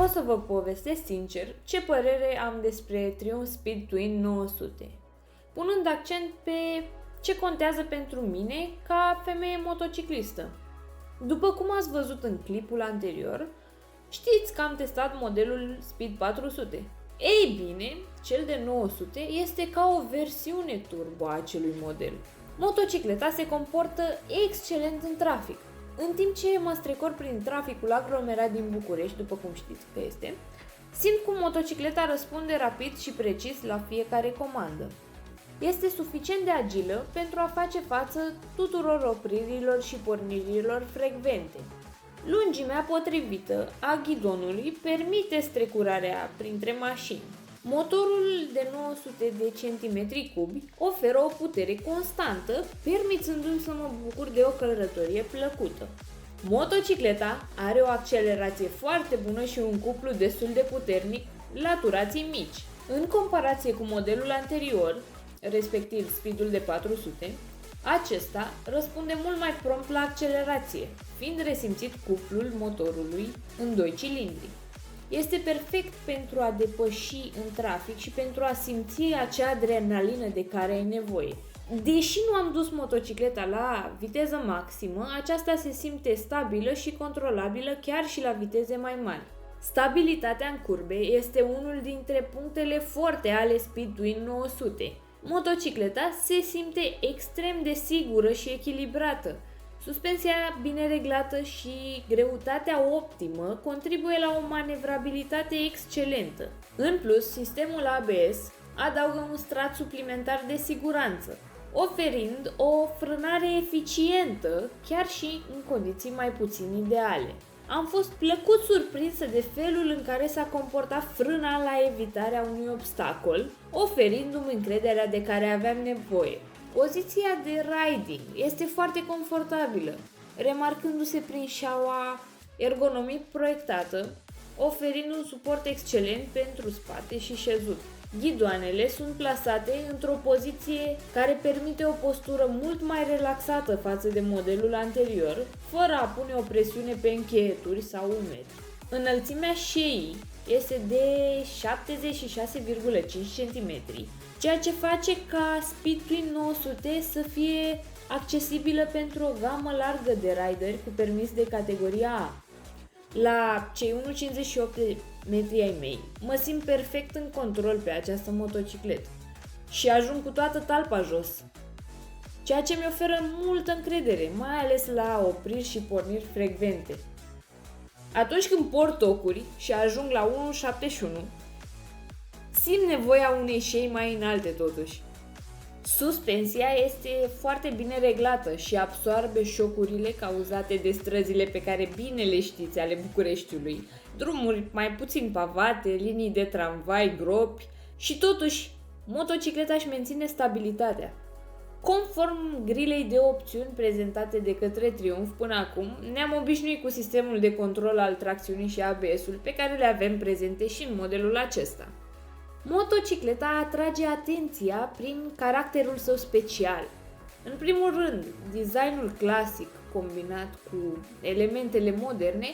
O să vă povestesc sincer ce părere am despre Triumph Speed Twin 900, punând accent pe ce contează pentru mine ca femeie motociclistă. După cum ați văzut în clipul anterior, știți că am testat modelul Speed 400. Ei bine, cel de 900 este ca o versiune turbo a acelui model. Motocicleta se comportă excelent în trafic. În timp ce mă strecor prin traficul aglomerat din București, după cum știți că este, simt cum motocicleta răspunde rapid și precis la fiecare comandă. Este suficient de agilă pentru a face față tuturor opririlor și pornirilor frecvente. Lungimea potrivită a ghidonului permite strecurarea printre mașini. Motorul de 900 de centimetri cubi oferă o putere constantă, permițându-mi să mă bucur de o călătorie plăcută. Motocicleta are o accelerație foarte bună și un cuplu destul de puternic la turații mici. În comparație cu modelul anterior, respectiv Speedul de 400, acesta răspunde mult mai prompt la accelerație, fiind resimțit cuplul motorului în 2 cilindri. Este perfect pentru a depăși în trafic și pentru a simți acea adrenalină de care ai nevoie. Deși nu am dus motocicleta la viteză maximă, aceasta se simte stabilă și controlabilă chiar și la viteze mai mari. Stabilitatea în curbe este unul dintre punctele forte ale Speedwin 900. Motocicleta se simte extrem de sigură și echilibrată. Suspensia bine reglată și greutatea optimă contribuie la o manevrabilitate excelentă. În plus, sistemul ABS adaugă un strat suplimentar de siguranță, oferind o frânare eficientă chiar și în condiții mai puțin ideale. Am fost plăcut surprinsă de felul în care s-a comportat frâna la evitarea unui obstacol, oferindu-mi încrederea de care aveam nevoie. Poziția de riding este foarte confortabilă, remarcându-se prin șaua ergonomic proiectată, oferind un suport excelent pentru spate și șezut. Ghidoanele sunt plasate într-o poziție care permite o postură mult mai relaxată față de modelul anterior, fără a pune o presiune pe încheieturi sau umeri. Înălțimea șeii este de 76,5 cm, ceea ce face ca Speedwin 900 să fie accesibilă pentru o gamă largă de rideri cu permis de categoria A. La cei 1,58 de metri ai mei, mă simt perfect în control pe această motocicletă și ajung cu toată talpa jos, ceea ce mi oferă multă încredere, mai ales la opriri și porniri frecvente. Atunci când port tocuri și ajung la 1,71, simt nevoia unei șei mai înalte totuși. Suspensia este foarte bine reglată și absorbe șocurile cauzate de străzile pe care bine le știți ale Bucureștiului, drumuri mai puțin pavate, linii de tramvai, gropi și totuși motocicleta își menține stabilitatea. Conform grilei de opțiuni prezentate de către Triumph până acum, ne-am obișnuit cu sistemul de control al tracțiunii și ABS-ul pe care le avem prezente și în modelul acesta. Motocicleta atrage atenția prin caracterul său special. În primul rând, designul clasic combinat cu elementele moderne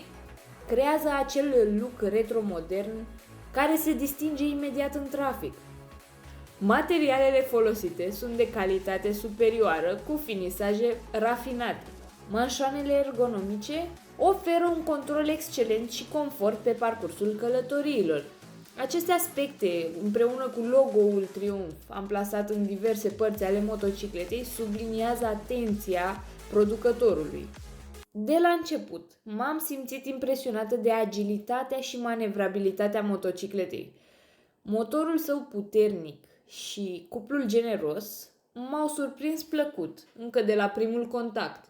creează acel look retro-modern care se distinge imediat în trafic. Materialele folosite sunt de calitate superioară cu finisaje rafinate. Manșoanele ergonomice oferă un control excelent și confort pe parcursul călătoriilor. Aceste aspecte, împreună cu logo-ul Triumph amplasat în diverse părți ale motocicletei, subliniază atenția producătorului. De la început, m-am simțit impresionată de agilitatea și manevrabilitatea motocicletei. Motorul său puternic și cuplul generos m-au surprins plăcut, încă de la primul contact.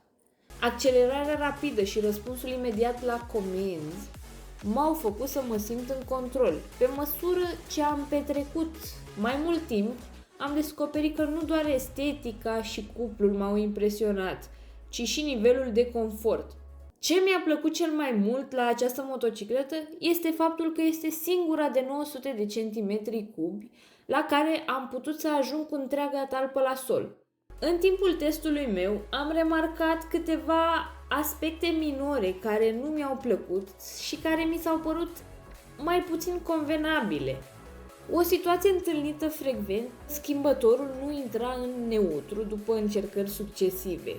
Accelerarea rapidă și răspunsul imediat la comenzi m-au făcut să mă simt în control. Pe măsură ce am petrecut mai mult timp, am descoperit că nu doar estetica și cuplul m-au impresionat, ci și nivelul de confort. Ce mi-a plăcut cel mai mult la această motocicletă este faptul că este singura de 900 de centimetri cubi la care am putut să ajung cu întreaga talpă la sol. În timpul testului meu am remarcat câteva aspecte minore care nu mi-au plăcut și care mi s-au părut mai puțin convenabile. O situație întâlnită frecvent, schimbătorul nu intra în neutru după încercări succesive.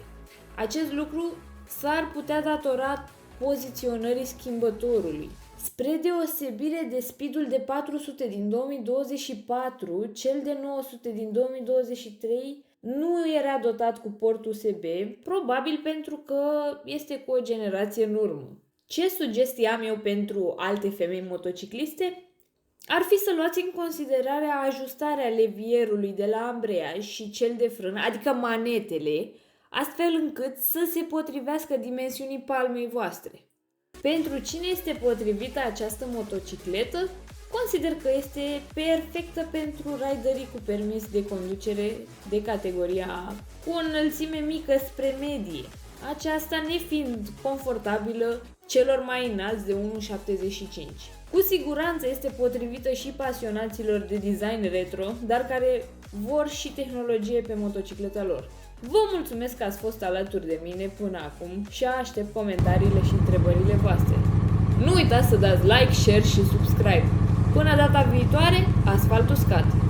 Acest lucru s-ar putea datora poziționării schimbătorului. Spre deosebire de Speedul de 400 din 2024, cel de 900 din 2023 nu era dotat cu port USB, probabil pentru că este cu o generație în urmă. Ce sugestii am eu pentru alte femei motocicliste? Ar fi să luați în considerare ajustarea levierului de la ambreiaj și cel de frână, adică manetele, astfel încât să se potrivească dimensiunii palmei voastre. Pentru cine este potrivită această motocicletă, consider că este perfectă pentru riderii cu permis de conducere de categoria A, cu o înălțime mică spre medie, aceasta nefiind confortabilă celor mai înalți de 1,75. Cu siguranță este potrivită și pasionaților de design retro, dar care vor și tehnologie pe motocicleta lor. Vă mulțumesc că ați fost alături de mine până acum și aștept comentariile și întrebările voastre. Nu uitați să dați like, share și subscribe. Până data viitoare, asfalt uscat!